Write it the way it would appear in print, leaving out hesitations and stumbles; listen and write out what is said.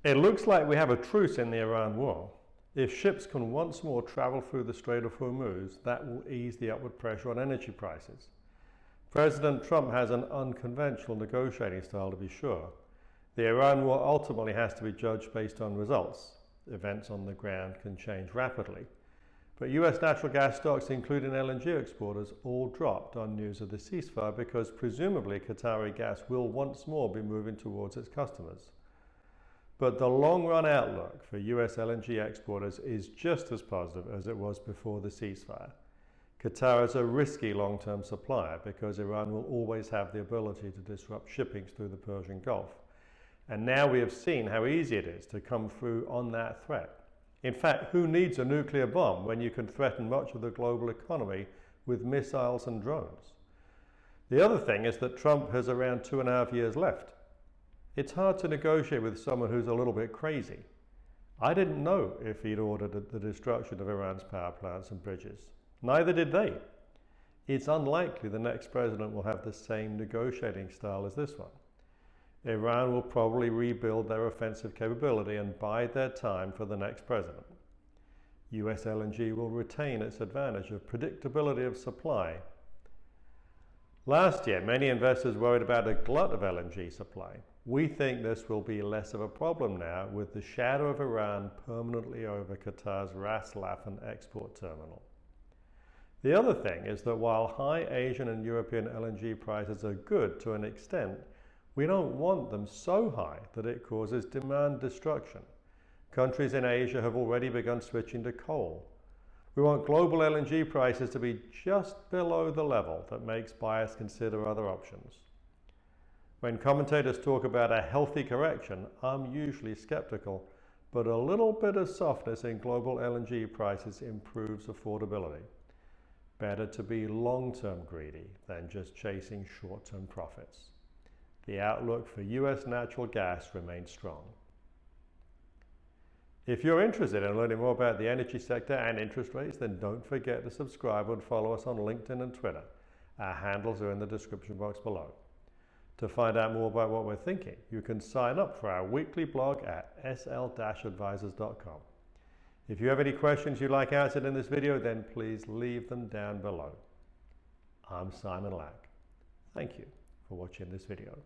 It looks like we have a truce in the Iran war. If ships can once more travel through the Strait of Hormuz, that will ease the upward pressure on energy prices. President Trump has an unconventional negotiating style, to be sure. The Iran war ultimately has to be judged based on results. Events on the ground can change rapidly. But US natural gas stocks, including LNG exporters, all dropped on news of the ceasefire because presumably Qatari gas will once more be moving towards its customers. But the long-run outlook for US LNG exporters is just as positive as it was before the ceasefire. Qatar is a risky long-term supplier because Iran will always have the ability to disrupt shipping through the Persian Gulf. And now we have seen how easy it is to come through on that threat. In fact, who needs a nuclear bomb when you can threaten much of the global economy with missiles and drones? The other thing is that Trump has around 2.5 years left. It's hard to negotiate with someone who's a little bit crazy. I didn't know if he'd ordered the destruction of Iran's power plants and bridges. Neither did they. It's unlikely the next president will have the same negotiating style as this one. Iran will probably rebuild their offensive capability and bide their time for the next president. US LNG will retain its advantage of predictability of supply. Last year, many investors worried about a glut of LNG supply. We think this will be less of a problem now with the shadow of Iran permanently over Qatar's Ras Laffan export terminal. The other thing is that while high Asian and European LNG prices are good to an extent, we don't want them so high that it causes demand destruction. Countries in Asia have already begun switching to coal. We want global LNG prices to be just below the level that makes buyers consider other options. When commentators talk about a healthy correction, I'm usually skeptical, but a little bit of softness in global LNG prices improves affordability. Better to be long-term greedy than just chasing short-term profits. The outlook for US natural gas remains strong. If you're interested in learning more about the energy sector and interest rates, then don't forget to subscribe and follow us on LinkedIn and Twitter. Our handles are in the description box below. To find out more about what we're thinking, you can sign up for our weekly blog at sl-advisors.com. If you have any questions you'd like answered in this video, then please leave them down below. I'm Simon Lack. Thank you for watching this video.